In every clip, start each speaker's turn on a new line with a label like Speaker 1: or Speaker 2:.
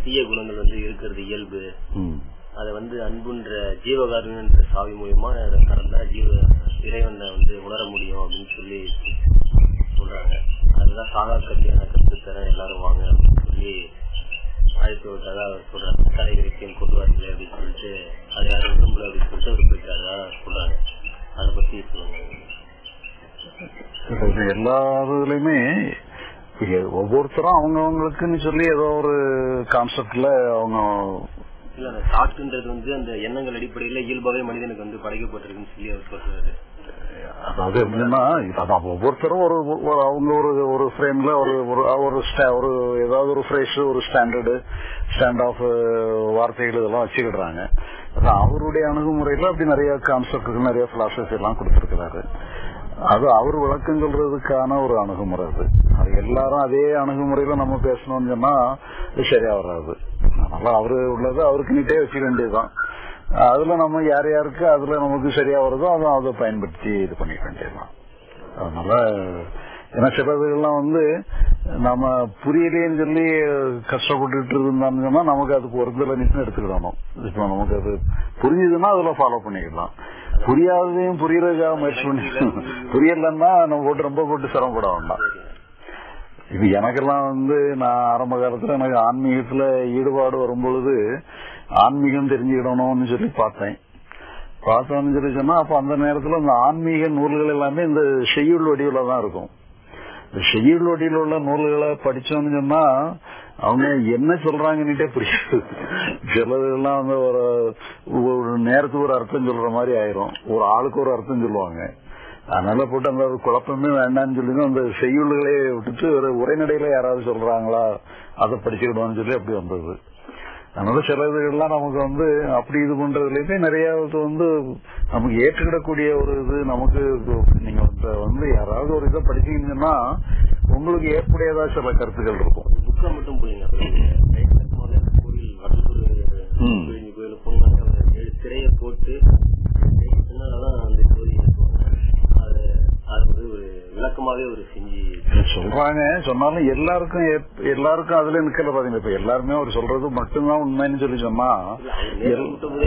Speaker 1: தீய குணங்கள் இருக்கிறது இயல்பு. அதை அன்புன்ற ஜீவகாரண்யன்ற சாவி மூலியமா கடந்தா இறைவனை உணர முடியும் அப்படின்னு சொல்லி சொல்றாங்க. அதுதான் சாகா கல்யாண கற்றுத்தர எல்லாரும் வாங்க அப்படின்னு சொல்லி அழைப்பு விட்டதா சொல்றாங்க. கரை வைத்தியம் கொள்வார்கள் அப்படின்னு சொல்லிட்டு அது யாரும் விரும்பல அப்படின்னு சொல்லிட்டு அவர் போயிட்டாரா சொல்றாங்க. அதை பத்தி சொல்லுங்க.
Speaker 2: எல்லாருலயுமே ஒவ்வொருத்தரும் அவங்கவுங்களுக்குன்னு சொல்லி ஏதோ ஒரு கான்செப்ட்ல அவங்க
Speaker 1: இல்ல அந்த தாட்ன்றது அந்த எண்ணங்கள் அடிப்படையில இயல்பாவே மனிதனுக்கு படைக்கப்பட்டிருக்குன்னு சொல்லி அவர் சொல்றாரு.
Speaker 2: அதாவது எப்படின்னா ஒவ்வொருத்தரும் அவங்க ஒரு ஃப்ரேம்ல ஒரு ஏதாவது ஒரு ஃப்ரேஷ் ஒரு ஸ்டாண்ட் ஆஃப் வார்த்தைகள் இதெல்லாம் வச்சுக்கிடுறாங்க. அவருடைய அணுகுமுறையில அப்படி நிறைய கான்செப்டுகள் நிறைய பிலாசபி எல்லாம் கொடுத்திருக்கிறாரு. அது அவர் விளக்கம் சொல்றதுக்கான ஒரு அணுகுமுறை. அது எல்லாரும் அதே அணுகுமுறையில நம்ம பேசணும்னு சொன்னா சரியா வராது. அதனால அவரு உள்ளது அவருக்கு நீட்டே வச்சுக்க வேண்டியதுதான். அதுல நம்ம யார் யாருக்கு அதுல நமக்கு சரியா வருதோ அதை பயன்படுத்தி இது பண்ணிக்க வேண்டியதுதான். அதனால ஏன்னா சிலதுகள்லாம் நம்ம புரியலேன்னு சொல்லி கஷ்டப்பட்டுட்டு இருந்தான்னு சொன்னா நமக்கு அதுக்கு ஒருத்தர நிச்சயம் எடுத்துக்கிடணும். இப்ப நமக்கு அது புரிஞ்சுதுன்னா அதுல ஃபாலோ பண்ணிக்கலாம். புரியாததையும் புரியறதுக்காக முயற்சி பண்ணி புரியலன்னா நம்ம ரொம்ப போட்டு சிரமப்பட வேண்டாம். இது எனக்கெல்லாம் நான் ஆரம்ப காலத்துல எனக்கு ஆன்மீகத்துல ஈடுபாடு வரும்பொழுது ஆன்மீகம் தெரிஞ்சுக்கிடணும்னு சொல்லி பார்த்தோம்னு சொல்லி சொன்னா அப்ப அந்த நேரத்துல இந்த ஆன்மீக நூல்கள் எல்லாமே இந்த ஷெட்யூல் வடிவில தான் இருக்கும். இந்த ஷெட்யூல் வடிவில் உள்ள நூல்களை படிச்சோம்னு சொன்னா அவங்க என்ன சொல்றாங்கன்னுட்டே புரியாது. சிலதெல்லாம் ஒரு நேரத்துக்கு ஒரு அர்த்தம் சொல்ற மாதிரி ஆயிரும். ஒரு ஆளுக்கு ஒரு அர்த்தம் சொல்லுவாங்க. அதனால போட்டு அந்த குழப்பமே வேண்டாம்னு சொல்லி அந்த செய்யுள்களே விட்டுட்டு ஒரு உரைநடையில யாராவது சொல்றாங்களா அதை படிச்சுக்கிடுவோம்னு சொல்லி அப்படி வந்தது. அதனால சில இதுகள்லாம் நமக்கு அப்படி இது பண்றதுலயுமே நிறைய நமக்கு ஏற்றுக்கிடக்கூடிய ஒரு இது நமக்கு நீங்க யாராவது ஒரு இதை படிச்சீங்கன்னா உங்களுக்கு ஏற்புடையதா சில கருத்துக்கள் இருக்கும்.
Speaker 1: புக்கை மட்டும் கோயில் திரையை போட்டு விளக்கமாவே ஒரு செஞ்சு
Speaker 2: சொல்றாங்க. சொன்னாலும் எல்லாருக்கும் அதுல நிக்கல பாத்தீங்க. இப்ப எல்லாருமே அவர் சொல்றது மட்டும்தான் உண்மைன்னு சொல்லி சொன்னா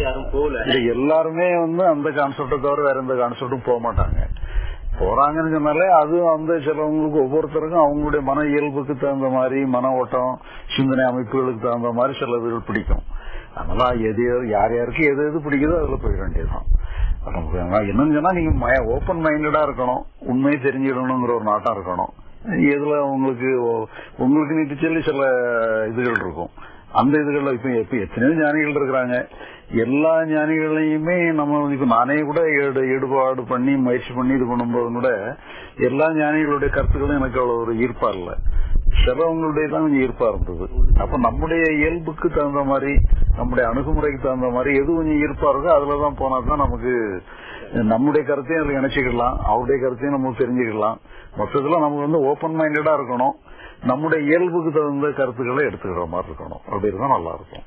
Speaker 1: யாரும் போகல.
Speaker 2: எல்லாருமே அந்த கான்செப்டை தவிர வேற எந்த கான்செப்டும் போக மாட்டாங்க. போறாங்கன்னு சொன்னாலே அது சிலவங்களுக்கு ஒவ்வொருத்தருக்கும் அவங்களுடைய மன இயல்புக்கு தகுந்த மாதிரி மன ஓட்டம் சிந்தனை அமைப்புகளுக்கு தகுந்த மாதிரி சில இதுகள் பிடிக்கும். அதனால யார் யாருக்கு எது பிடிக்குதோ அதுல போயிட வேண்டியதுதான். என்னன்னு சொன்னா நீங்க ஓபன் மைண்டடா இருக்கணும். உண்மையை தெரிஞ்சிடணுங்கிற ஒரு நாட்டம் இருக்கணும். இதுல உங்களுக்கு நீட்டு சொல்லி சில இதுகள் இருக்கும். அந்த இதுகள்ல இப்ப எத்தனையோ ஞானிகள் இருக்கிறாங்க. எல்லா ஞானிகளையுமே நம்ம இப்ப நானே கூட ஈடுபாடு பண்ணி முயற்சி பண்ணி இது பண்ணும்போது கூட எல்லா ஞானிகளுடைய கருத்துக்களும் எனக்கு அவ்வளவு ஒரு ஈர்ப்பா இல்ல. சிலவங்களுடைய தான் கொஞ்சம் ஈர்ப்பா இருந்தது. அப்ப நம்முடைய இயல்புக்கு தகுந்த மாதிரி நம்முடைய அணுகுமுறைக்கு தகுந்த மாதிரி எது கொஞ்சம் ஈர்ப்பா இருக்கோ அதுலதான் போனாதான் நமக்கு நம்முடைய கருத்தையும் அதுல இணைச்சிக்கலாம், அவருடைய கருத்தையும் நம்ம தெரிஞ்சுக்கலாம். மொத்தத்துல நமக்கு ஓபன் மைண்டடா இருக்கணும். நம்முடைய இயல்புக்கு தகுந்த கருத்துக்களை எடுத்துக்கிற மாதிரி இருக்கணும். அப்படி இருந்தா நல்லா இருக்கும்.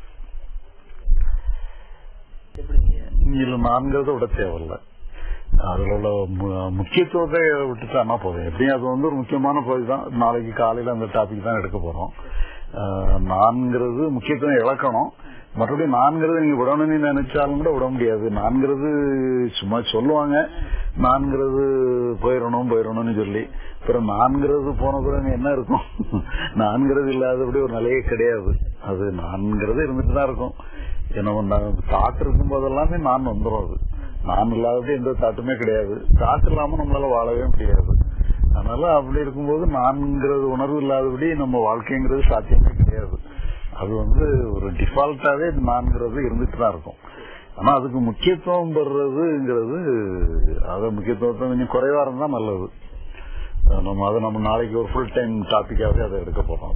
Speaker 2: இதுல நான்கிறத விட தேவையில்ல. அதுல உள்ள முக்கியத்துவத்தை விட்டுட்டானா போதும். எப்படியும் அது ஒரு முக்கியமான பகுதி தான். நாளைக்கு காலையில அந்த டாபிக் தான் எடுக்க போறோம். நான்கிறது முக்கியத்துவம் இழக்கணும். மறுபடியும் நான்கிறது நீங்க விடணும்னு நினைச்சாலும் கூட விட முடியாது. நான்கிறது சும்மா சொல்லுவாங்க, நான்கிறது போயிடணும்னு சொல்லி. அப்புறம் நான்கிறது போன பிறகு என்ன இருக்கும்? நான்கிறது இல்லாதபடி ஒரு நிலையே கிடையாது. அது நான்கிறது இருந்துட்டு தான் இருக்கும். ஏன்னா தாட்டு இருக்கும் போதெல்லாமே நான் வந்துடும். அது நான் இல்லாதபடி எந்த தாட்டுமே கிடையாது. தாட்டு இல்லாம நம்மளால வாழவே முடியாது. அதனால அப்படி இருக்கும்போது நான்கிறது உணர்வு இல்லாதபடி நம்ம வாழ்க்கைங்கிறது சாத்தியமே கிடையாது. அது ஒரு டிஃபால்ட்டாவே நான்கிறது இருந்துட்டு தான் இருக்கும். ஆனா அதுக்கு முக்கியத்துவம் பெறுறதுங்கிறது அது முக்கியத்துவத்தை கொஞ்சம் குறைவா இருந்தா நல்லது. நம்ம நாளைக்கு ஒரு ஃபுல் டைம் டாபிக்காவே அதை எடுக்க போறோம்.